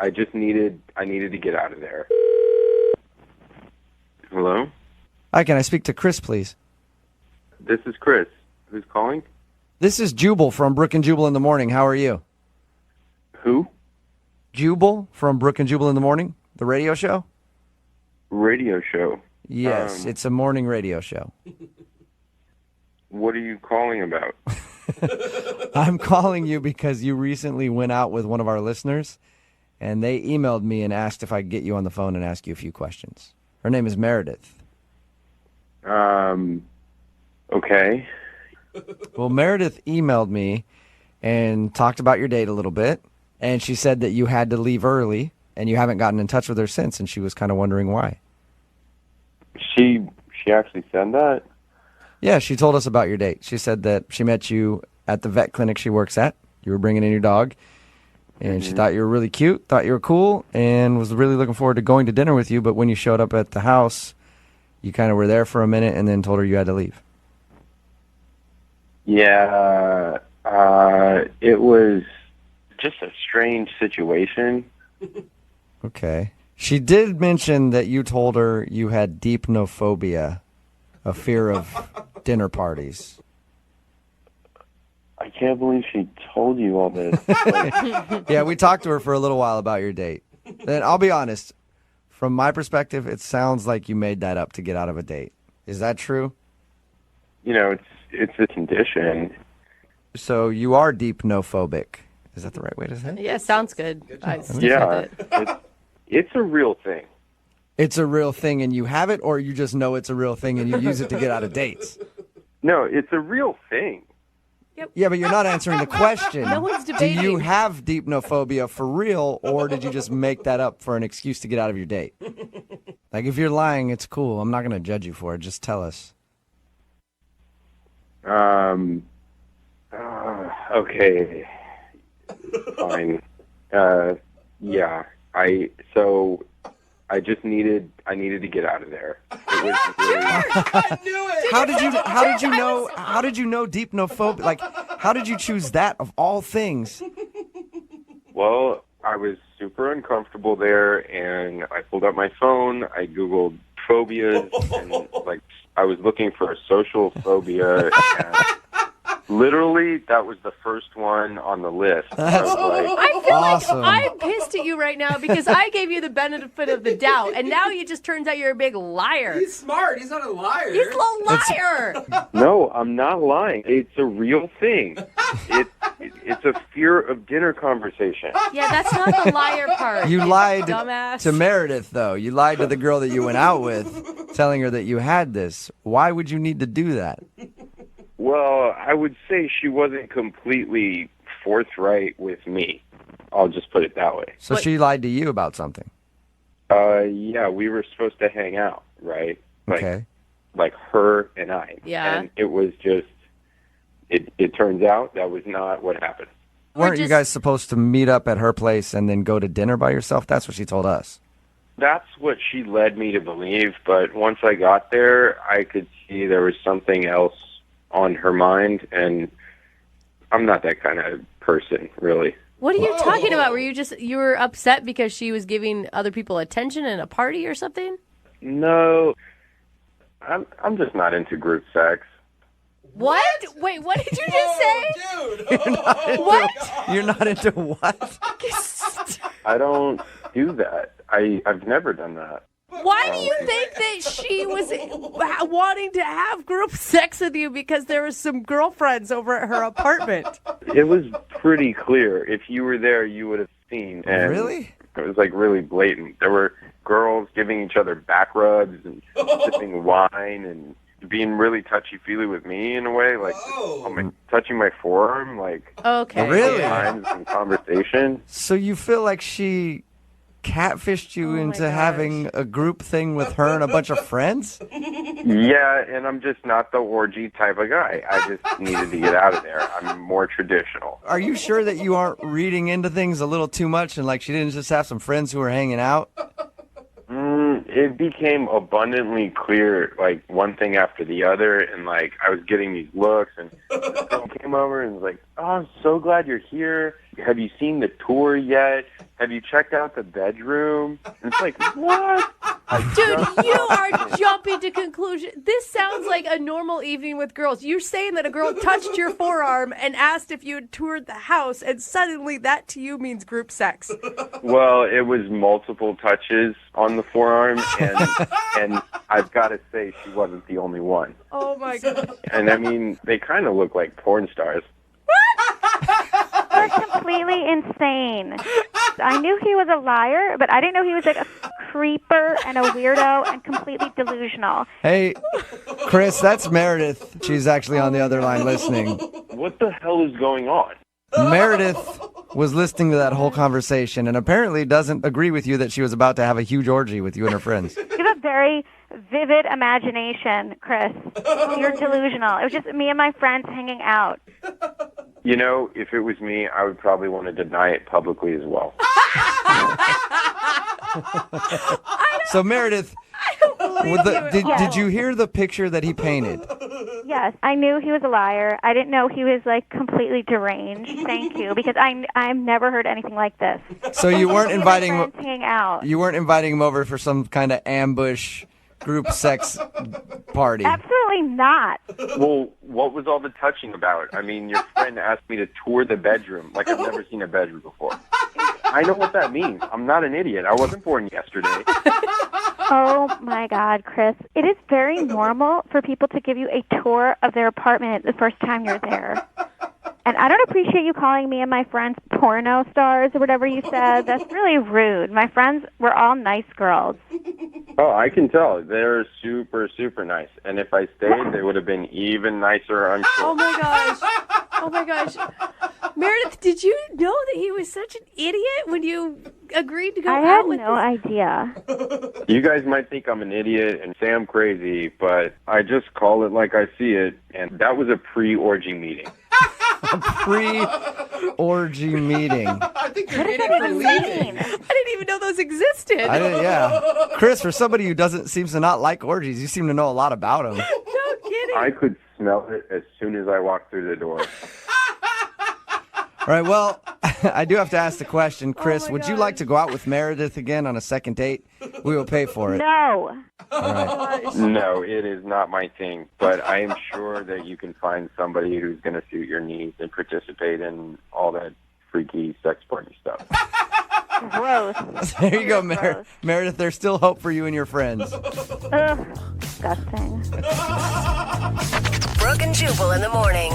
I needed to get out of there. Hello? Hi, can I speak to Chris, please? This is Chris. Who's calling? This is Jubal from Brook and Jubal in the Morning. How are you? Who? Jubal from Brook and Jubal in the Morning, the radio show? Radio show. Yes, it's a morning radio show. What are you calling about? I'm calling you because you recently went out with one of our listeners, and they emailed me and asked if I could get you on the phone and ask you a few questions. Her name is Meredith. Okay. Well, Meredith emailed me and talked about your date a little bit, and she said that you had to leave early, and you haven't gotten in touch with her since, and she was kind of wondering why. She actually said that? Yeah, she told us about your date. She said that she met you at the vet clinic she works at. You were bringing in your dog, and she thought you were really cute, thought you were cool, and was really looking forward to going to dinner with you, but when you showed up at the house, you kind of were there for a minute and then told her you had to leave. Yeah, it was just a strange situation. Okay. She did mention that you told her you had Deipnophobia, a fear of dinner parties. I can't believe she told you all this. Yeah, we talked to her for a little while about your date. And I'll be honest, from my perspective, it sounds like you made that up to get out of a date. Is that true? You know, it's a condition. So you are deipnophobic. Is that the right way to say it? Yeah, sounds good. Yeah, it's a real thing. It's a real thing and you have it, or you just know it's a real thing and you use it to get out of dates? No, it's a real thing. Yeah, but you're not answering the question. No one's debating. Do you have deipnophobia for real, or did you just make that up for an excuse to get out of your date? Like, if you're lying, it's cool. I'm not going to judge you for it. Just tell us. Okay. Fine. Yeah. I needed to get out of there. It was really... I knew it. How did you know deipnophobia? Like, how did you choose that of all things? Well, I was super uncomfortable there, and I pulled out my phone. I Googled phobias, and I was looking for a social phobia. And literally, that was the first one on the list. I was like, I feel Awesome. like I'm pissed at you right now because I gave you the benefit of the doubt, and now it just turns out you're a big liar. He's smart. He's not a liar. He's a liar. no, I'm not lying. It's a real thing. It's a fear of dinner conversation. Yeah, that's not the liar part. You lied dumbass. to Meredith, though. You lied to the girl that you went out with, telling her that you had this. Why would you need to do that? Well, I would say she wasn't completely forthright with me. I'll just put it that way. So she lied to you about something. Yeah, we were supposed to hang out, right? Okay. Like her and I. Yeah. And it was just, it turns out that was not what happened. Weren't you guys supposed to meet up at her place and then go to dinner by yourself? That's what she told us. That's what she led me to believe, but once I got there, I could see there was something else on her mind, and I'm not that kind of person, really. What are you talking about? Were you were upset because she was giving other people attention in a party or something? No, I'm just not into group sex. What? Wait, what did you just say? Dude. What? You're not into what? I don't do that. I've never done that. Why do you think that she was wanting to have group sex with you because there was some girlfriends over at her apartment? It was pretty clear. If you were there, you would have seen. And Really? It was really blatant. There were girls giving each other back rubs and sipping wine and being really touchy-feely with me in a way, touching my forearm, Okay. Really? times in conversation. So you feel like she catfished you Oh my into gosh. having a group thing with her and a bunch of friends? Yeah, and I'm just not the orgy type of guy. I just needed to get out of there. I'm more traditional. Are you sure that you aren't reading into things a little too much and she didn't just have some friends who were hanging out? It became abundantly clear, one thing after the other, and I was getting these looks, and someone came over and was like, "Oh, I'm so glad you're here. have you seen the tour yet? Have you checked out the bedroom? And it's like, what? Dude, you are jumping to conclusion. This sounds like a normal evening with girls. You're saying that a girl touched your forearm and asked if you had toured the house, and suddenly that to you means group sex. Well, it was multiple touches on the forearm, and I've got to say she wasn't the only one. Oh, my God. And, I mean, they kind of look like porn stars. You're completely insane. I knew he was a liar, but I didn't know he was like a creeper and a weirdo and completely delusional. Hey, Chris, that's Meredith. She's actually on the other line listening. What the hell is going on? Meredith was listening to that whole conversation and apparently doesn't agree with you that she was about to have a huge orgy with you and her friends. You have a very vivid imagination, Chris. You're delusional. It was just me and my friends hanging out. You know, if it was me, I would probably want to deny it publicly as well. So, Meredith, did you hear the picture that he painted? Yes, I knew he was a liar. I didn't know he was like completely deranged. Thank you, because I've never heard anything like this. So you weren't inviting friends hanging out. You weren't inviting him over for some kind of ambush group sex party. Absolutely not. Well, what was all the touching about? I mean, your friend asked me to tour the bedroom like I've never seen a bedroom before. I know what that means. I'm not an idiot. I wasn't born yesterday. Oh, my God, Chris. It is very normal for people to give you a tour of their apartment the first time you're there. And I don't appreciate you calling me and my friends porno stars or whatever you said. That's really rude. My friends were all nice girls. Oh, I can tell. They're super, super nice. And if I stayed, they would have been even nicer, I'm sure. Oh, my gosh. Oh, my gosh. Meredith, did you know that he was such an idiot when you agreed to go out with I had no idea. You guys might think I'm an idiot and say I'm crazy, but I just call it like I see it, and that was a pre-orgy meeting. A pre-orgy meeting. I think you're What does getting that for even leaving. mean? I didn't even know those existed. Yeah. Chris, for somebody who seems to not like orgies, you seem to know a lot about them. No kidding. I could smell it as soon as I walked through the door. All right, well, I do have to ask the question. Chris, my would you gosh. like to go out with Meredith again on a second date? We will pay for it. No. All right. No, it is not my thing, but I am sure that you can find somebody who's going to suit your needs and participate in all that freaky sex party stuff. Gross. There you go, Gross. Meredith. There's still hope for you and your friends. Ugh. Disgusting. Brooke and Jubal in the morning.